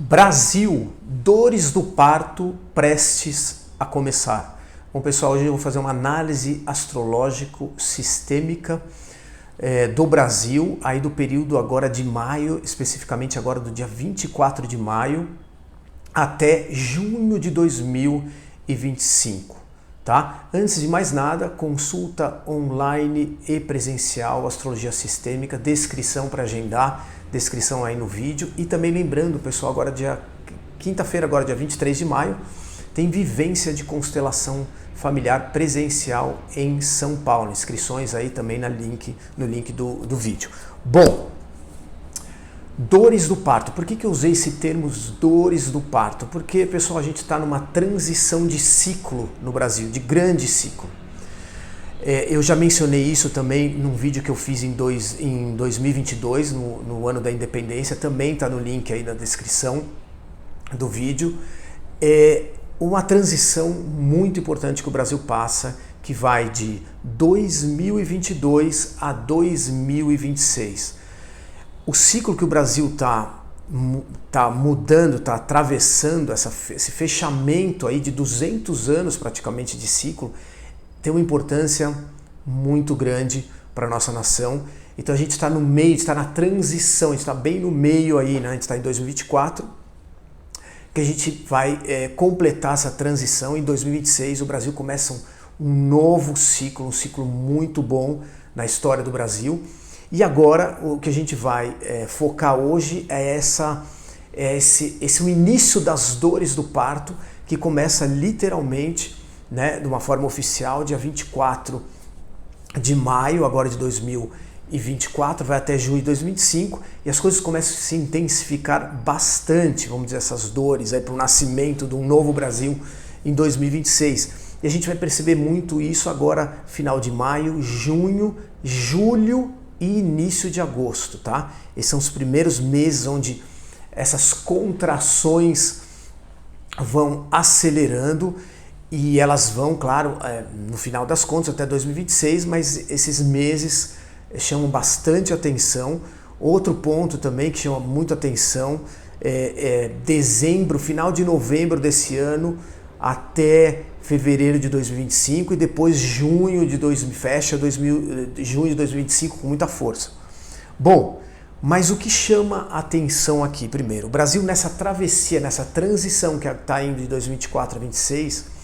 Brasil, dores do parto prestes a começar. Bom, pessoal, hoje eu vou fazer uma análise astrológico-sistêmica do Brasil, aí do período agora de maio, especificamente agora do dia 24 de maio até junho de 2025, tá? Antes de mais nada, consulta online e presencial, astrologia sistêmica, descrição para agendar, descrição aí no vídeo. E também lembrando, pessoal, agora quinta-feira, agora dia 23 de maio, tem vivência de constelação familiar presencial em São Paulo. Inscrições aí também no link do vídeo. Bom, dores do parto. Por que eu usei esse termo dores do parto? Porque, pessoal, a gente está numa transição de ciclo no Brasil, de grande ciclo. Eu já mencionei isso também num vídeo que eu fiz em 2022, no ano da independência, também está no link aí na descrição do vídeo. Uma transição muito importante que o Brasil passa, que vai de 2022 a 2026. O ciclo que o Brasil está mudando, está atravessando esse fechamento aí de 200 anos praticamente de ciclo, tem uma importância muito grande para a nossa nação. Então a gente está no meio, está na transição, a gente está bem no meio aí, né? A gente está em 2024, que a gente vai completar essa transição. Em 2026 o Brasil começa um novo ciclo, um ciclo muito bom na história do Brasil. E agora o que a gente vai focar hoje é esse o início das dores do parto, que começa literalmente, né, de uma forma oficial, dia 24 de maio agora de 2024, vai até junho de 2025, e as coisas começam a se intensificar bastante, vamos dizer, essas dores para o nascimento de um novo Brasil em 2026. E a gente vai perceber muito isso agora, final de maio, junho, julho e início de agosto, tá? Esses são os primeiros meses onde essas contrações vão acelerando. E elas vão, claro, no final das contas até 2026, mas esses meses chamam bastante atenção. Outro ponto também que chama muito atenção é dezembro, final de novembro desse ano até fevereiro de 2025 e depois junho de 2025 com muita força. Bom, mas o que chama a atenção aqui, primeiro, o Brasil nessa travessia, nessa transição que está indo de 2024 a 2026,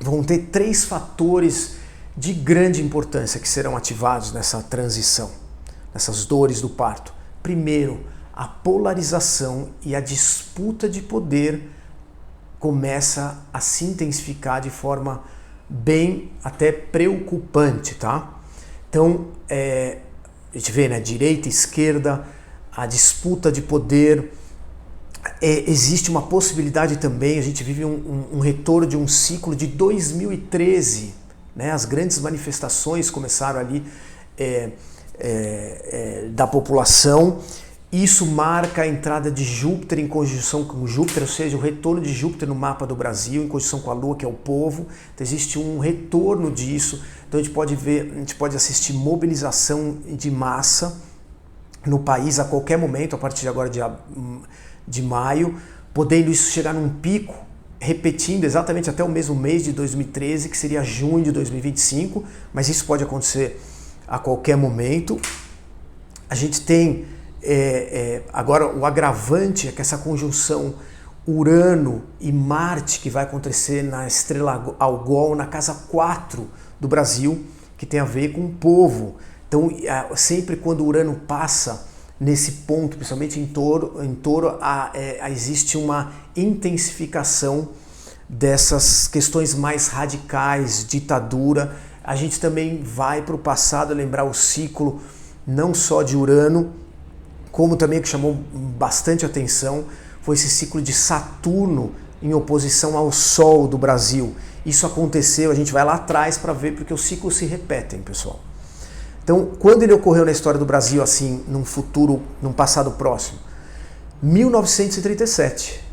vão ter três fatores de grande importância que serão ativados nessa transição, nessas dores do parto. Primeiro, a polarização e a disputa de poder começa a se intensificar de forma bem até preocupante, tá? Então, a gente vê, né, direita e esquerda, a disputa de poder. Existe uma possibilidade também, a gente vive um retorno de um ciclo de 2013, né? As grandes manifestações começaram ali da população. Isso marca a entrada de Júpiter em conjunção com Júpiter, ou seja, o retorno de Júpiter no mapa do Brasil, em conjunção com a Lua, que é o povo. Então existe um retorno disso. Então a gente pode assistir mobilização de massa no país a qualquer momento, a partir de agora de maio, podendo isso chegar num pico, repetindo exatamente até o mesmo mês de 2013, que seria junho de 2025, mas isso pode acontecer a qualquer momento. A gente tem agora o agravante, é que essa conjunção Urano e Marte, que vai acontecer na estrela Algol, na casa 4 do Brasil, que tem a ver com o povo. Então, sempre quando Urano passa nesse ponto, principalmente em touro, existe uma intensificação dessas questões mais radicais, ditadura. A gente também vai para o passado lembrar o ciclo não só de Urano, como também o que chamou bastante atenção foi esse ciclo de Saturno em oposição ao Sol do Brasil. Isso aconteceu, a gente vai lá atrás para ver, porque os ciclos se repetem, pessoal. Então, quando ele ocorreu na história do Brasil, assim, num passado próximo? 1937,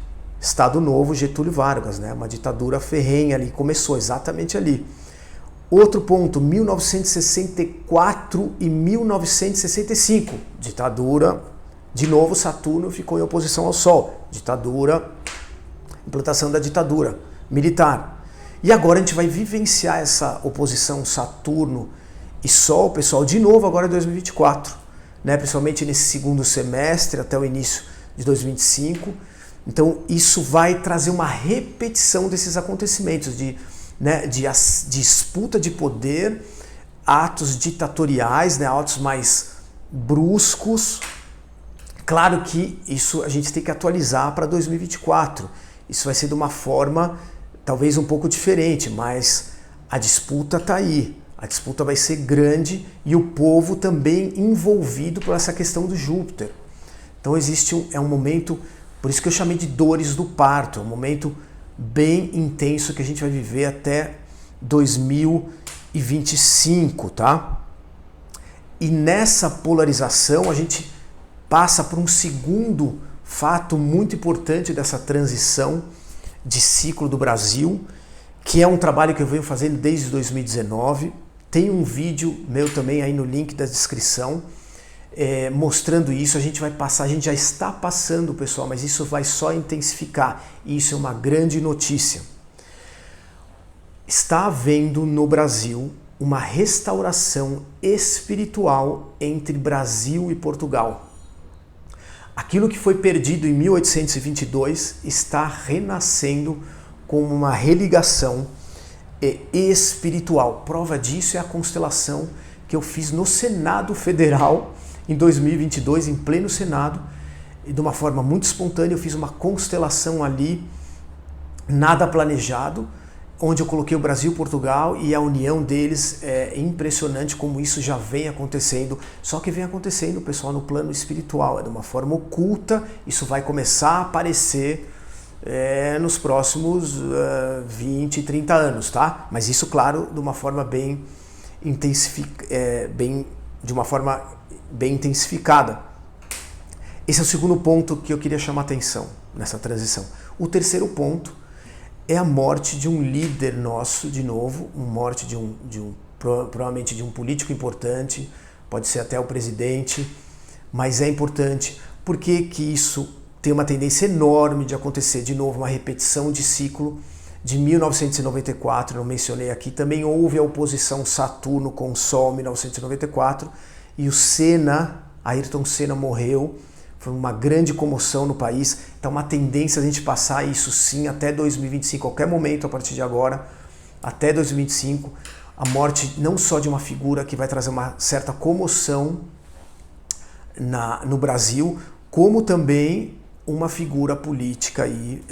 Estado Novo, Getúlio Vargas, né? Uma ditadura ferrenha ali, começou exatamente ali. Outro ponto, 1964 e 1965, ditadura De novo, Saturno ficou em oposição ao Sol. Ditadura, implantação da ditadura militar. E agora a gente vai vivenciar essa oposição Saturno e Sol, pessoal, de novo agora em 2024, né? Principalmente nesse segundo semestre até o início de 2025. Então isso vai trazer uma repetição desses acontecimentos de disputa de poder, atos ditatoriais, né? Atos mais bruscos. Claro que isso a gente tem que atualizar para 2024. Isso vai ser de uma forma talvez um pouco diferente, mas a disputa está aí. A disputa vai ser grande e o povo também envolvido por essa questão do Júpiter. Então é um momento, por isso que eu chamei de dores do parto, é um momento bem intenso que a gente vai viver até 2025, tá? E nessa polarização a gente passa por um segundo fato muito importante dessa transição de ciclo do Brasil, que é um trabalho que eu venho fazendo desde 2019. Tem um vídeo meu também aí no link da descrição mostrando isso. A gente vai passar, a gente já está passando, pessoal, mas isso vai só intensificar. E isso é uma grande notícia. Está havendo no Brasil uma restauração espiritual entre Brasil e Portugal. Aquilo que foi perdido em 1822 está renascendo como uma religação espiritual. Prova disso é a constelação que eu fiz no Senado Federal em 2022, em pleno Senado, e de uma forma muito espontânea eu fiz uma constelação ali, nada planejado, onde eu coloquei o Brasil e Portugal e a união deles. É impressionante como isso já vem acontecendo, só que vem acontecendo, pessoal, no plano espiritual, é de uma forma oculta. Isso vai começar a aparecer nos próximos 20, 30 anos, tá? Mas isso, claro, de uma forma bem intensificada. Esse é o segundo ponto que eu queria chamar a atenção nessa transição. O terceiro ponto é a morte de um líder nosso, de novo, morte provavelmente de um político importante, pode ser até o presidente, mas é importante. Por que isso tem uma tendência enorme de acontecer? De novo, uma repetição de ciclo de 1994, eu mencionei aqui, também houve a oposição Saturno com o Sol em 1994, e o Senna, Ayrton Senna, morreu. Foi uma grande comoção no país. Então, uma tendência a gente passar isso sim até 2025, qualquer momento a partir de agora, até 2025, a morte não só de uma figura que vai trazer uma certa comoção no Brasil, como também uma figura política aí,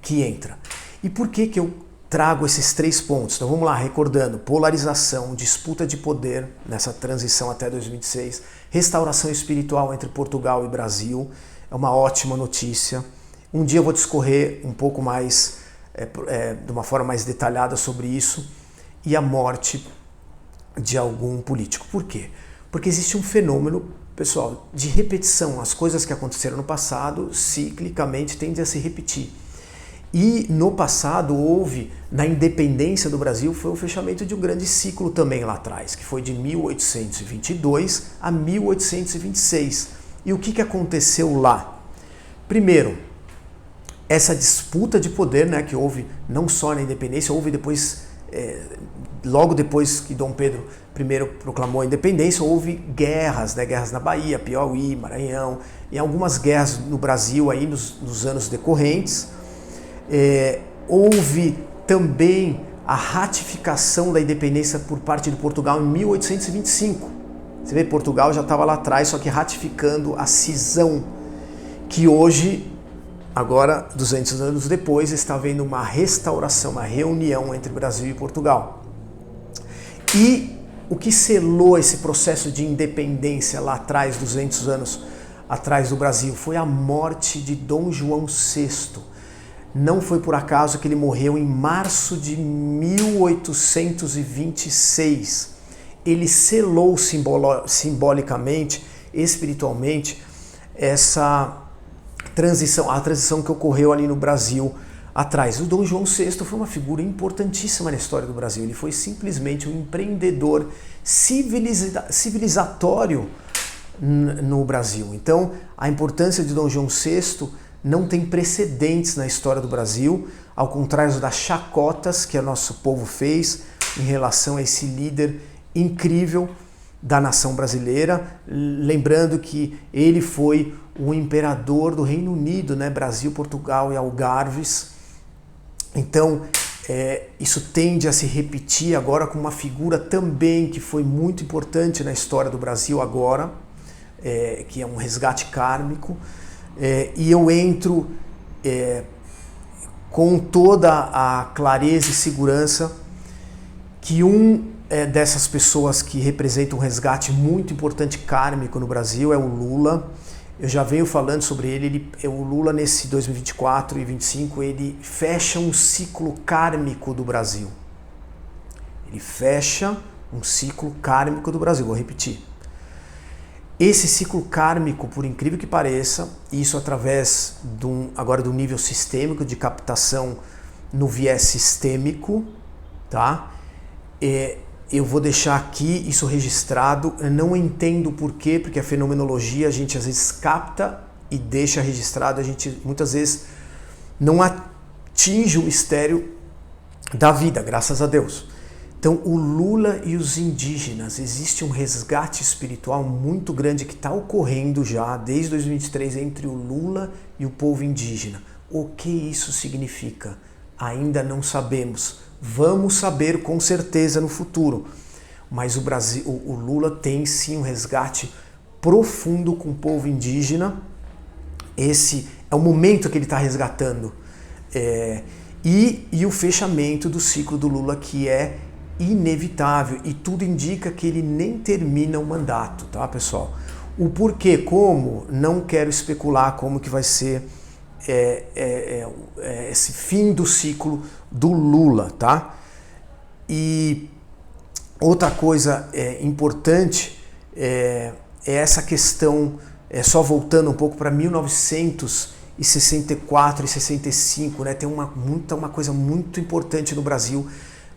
que entra. E por que eu trago esses 3 pontos? Então vamos lá, recordando: polarização, disputa de poder nessa transição até 2026, restauração espiritual entre Portugal e Brasil, é uma ótima notícia. Um dia eu vou discorrer um pouco mais, de uma forma mais detalhada sobre isso, e a morte de algum político. Por quê? Porque existe um fenômeno, pessoal, de repetição. As coisas que aconteceram no passado, ciclicamente, tendem a se repetir. E no passado houve, na independência do Brasil, foi o fechamento de um grande ciclo também lá atrás, que foi de 1822 a 1826. E o que aconteceu lá? Primeiro, essa disputa de poder, né, que houve não só na independência, houve depois, logo depois que Dom Pedro I proclamou a independência, houve guerras, né, guerras na Bahia, Piauí, Maranhão, e algumas guerras no Brasil aí nos anos decorrentes. Houve também a ratificação da independência por parte de Portugal em 1825. Você vê, Portugal já estava lá atrás, só que ratificando a cisão, que hoje, agora 200 anos depois, está havendo uma restauração, uma reunião entre Brasil e Portugal. E o que selou esse processo de independência lá atrás, 200 anos atrás do Brasil, foi a morte de Dom João VI. Não foi por acaso que ele morreu em março de 1826. Ele selou simbolicamente, espiritualmente, essa transição, a transição que ocorreu ali no Brasil atrás. O Dom João VI foi uma figura importantíssima na história do Brasil. Ele foi simplesmente um empreendedor civilizatório no Brasil. Então, a importância de Dom João VI não tem precedentes na história do Brasil, ao contrário das chacotas que o nosso povo fez em relação a esse líder incrível da nação brasileira, lembrando que ele foi o imperador do Reino Unido, né? Brasil, Portugal e Algarves. Então, isso tende a se repetir agora com uma figura também que foi muito importante na história do Brasil agora, que é um resgate kármico, e eu entro com toda a clareza e segurança que dessas pessoas que representam um resgate muito importante kármico no Brasil é o Lula. Eu já venho falando sobre ele. O Lula nesse 2024 e 2025, ele fecha um ciclo kármico do Brasil. Ele fecha um ciclo kármico do Brasil, vou repetir. Esse ciclo kármico, por incrível que pareça, isso através agora do nível sistêmico, de captação no viés sistêmico, tá? Eu vou deixar aqui isso registrado. Eu não entendo por quê, porque a fenomenologia a gente às vezes capta e deixa registrado, a gente muitas vezes não atinge o mistério da vida, graças a Deus. Então, o Lula e os indígenas, existe um resgate espiritual muito grande que está ocorrendo já desde 2023 entre o Lula e o povo indígena. O que isso significa? Ainda não sabemos. Vamos saber com certeza no futuro. Mas o Lula tem sim um resgate profundo com o povo indígena. Esse é o momento que ele está resgatando. E o fechamento do ciclo do Lula, que é inevitável, e tudo indica que ele nem termina o mandato, tá, pessoal? O porquê, como, não quero especular como que vai ser esse fim do ciclo do Lula, tá? E outra coisa importante é essa questão, só voltando um pouco para 1964 e 65, né? Tem uma coisa muito importante no Brasil,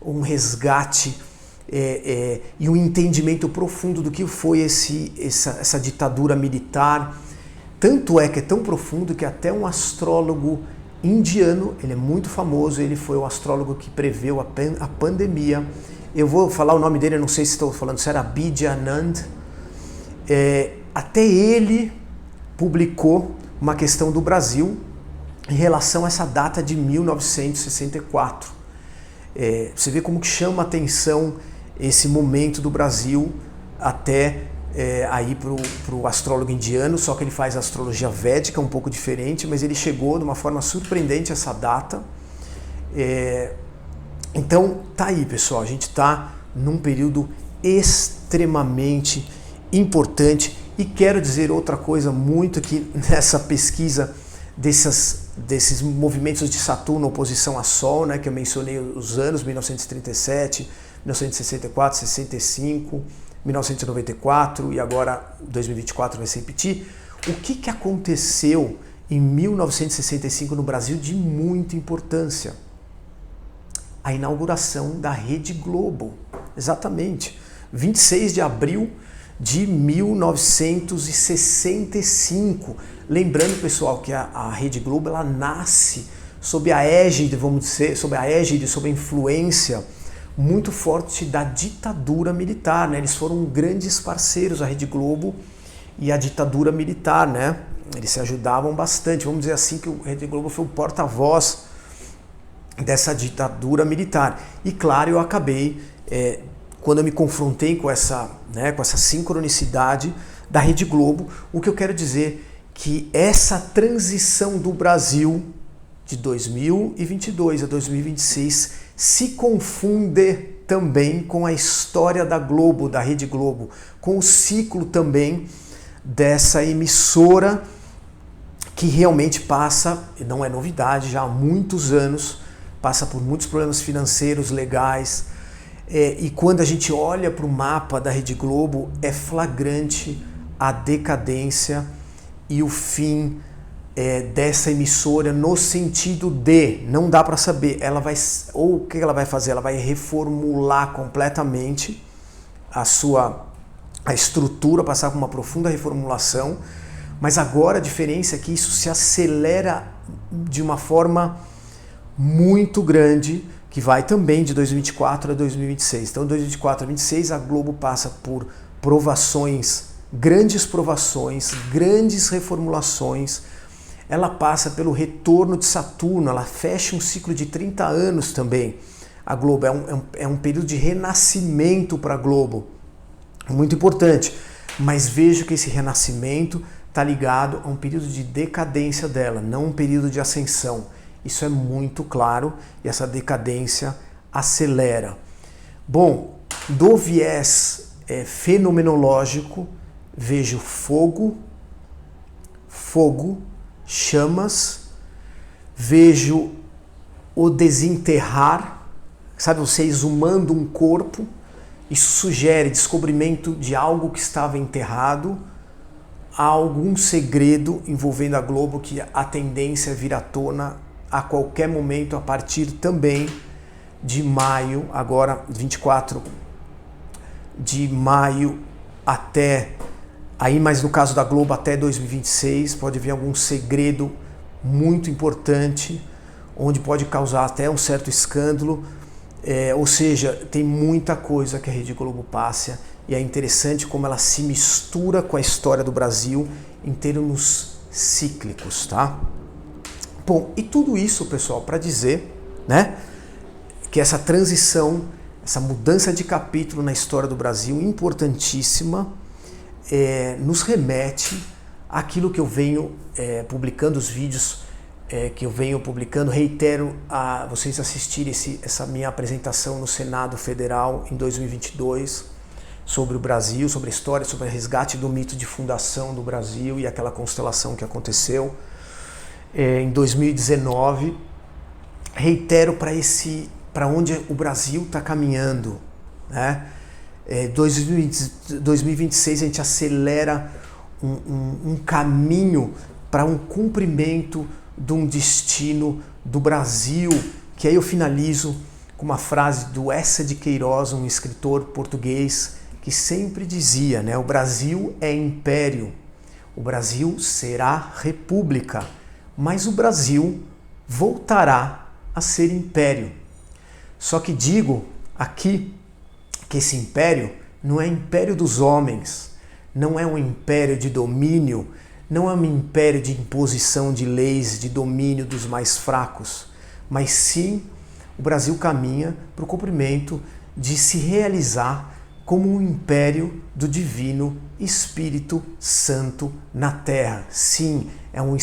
um resgate e um entendimento profundo do que foi essa ditadura militar. Tanto é que é tão profundo que até um astrólogo indiano, ele é muito famoso, ele foi o astrólogo que preveu a pandemia. Eu vou falar o nome dele, eu não sei se estou falando, se era Abhijit Anand. Até ele publicou uma questão do Brasil em relação a essa data de 1964. Você vê como que chama a atenção esse momento do Brasil até aí para o astrólogo indiano, só que ele faz astrologia védica um pouco diferente, mas ele chegou de uma forma surpreendente a essa data. Então tá aí, pessoal, a gente tá num período extremamente importante. E quero dizer outra coisa muito aqui nessa pesquisa desses movimentos de Saturno oposição a Sol, né, que eu mencionei os anos 1937, 1964, 65, 1994 e agora 2024 vai se repetir. O que aconteceu em 1965 no Brasil de muita importância? A inauguração da Rede Globo, exatamente, 26 de abril de 1965. Lembrando, pessoal, que a Rede Globo ela nasce sob a égide, vamos dizer, sob a influência muito forte da ditadura militar, né? Eles foram grandes parceiros, a Rede Globo e a ditadura militar, né? Eles se ajudavam bastante, vamos dizer assim, que a Rede Globo foi o porta-voz dessa ditadura militar. E claro, eu acabei, quando eu me confrontei com essa sincronicidade da Rede Globo, o que eu quero dizer que essa transição do Brasil de 2022 a 2026 se confunde também com a história da Globo, da Rede Globo, com o ciclo também dessa emissora que realmente passa, não é novidade, já há muitos anos, passa por muitos problemas financeiros, legais, e quando a gente olha para o mapa da Rede Globo, é flagrante a decadência e o fim dessa emissora, no sentido de, não dá para saber, o que ela vai fazer? Ela vai reformular completamente a sua a estrutura, passar por uma profunda reformulação, mas agora a diferença é que isso se acelera de uma forma muito grande, que vai também de 2024 a 2026. Então, de 2024 a 2026, a Globo passa por provações, grandes reformulações. Ela passa pelo retorno de Saturno, ela fecha um ciclo de 30 anos também. A Globo é um período de renascimento para a Globo, muito importante. Mas vejo que esse renascimento está ligado a um período de decadência dela, não um período de ascensão. Isso é muito claro e essa decadência acelera. Bom, do viés fenomenológico, vejo fogo, chamas, vejo o desenterrar, sabe, você exumando um corpo, isso sugere descobrimento de algo que estava enterrado, há algum segredo envolvendo a Globo que a tendência é vir à tona a qualquer momento, a partir também de maio, agora 24 de maio até, aí, mas no caso da Globo até 2026, pode vir algum segredo muito importante, onde pode causar até um certo escândalo, ou seja, tem muita coisa que a Rede Globo passa e é interessante como ela se mistura com a história do Brasil em termos cíclicos, tá? Bom, e tudo isso, pessoal, para dizer, né, que essa transição, essa mudança de capítulo na história do Brasil, importantíssima, nos remete àquilo que eu venho publicando, os vídeos que eu venho publicando. Reitero a vocês assistirem essa minha apresentação no Senado Federal em 2022, sobre o Brasil, sobre a história, sobre o resgate do mito de fundação do Brasil e aquela constelação que aconteceu em 2019. Reitero para onde o Brasil está caminhando, né? 2026 a gente acelera um caminho para um cumprimento de um destino do Brasil, que aí eu finalizo com uma frase do Eça de Queiroz, um escritor português, que sempre dizia, né, o Brasil é império, o Brasil será república, mas o Brasil voltará a ser império. Só que digo aqui que esse império não é império dos homens, não é um império de domínio, não é um império de imposição de leis, de domínio dos mais fracos, mas sim o Brasil caminha para o cumprimento de se realizar como um império do Divino Espírito Santo na Terra. Sim, é um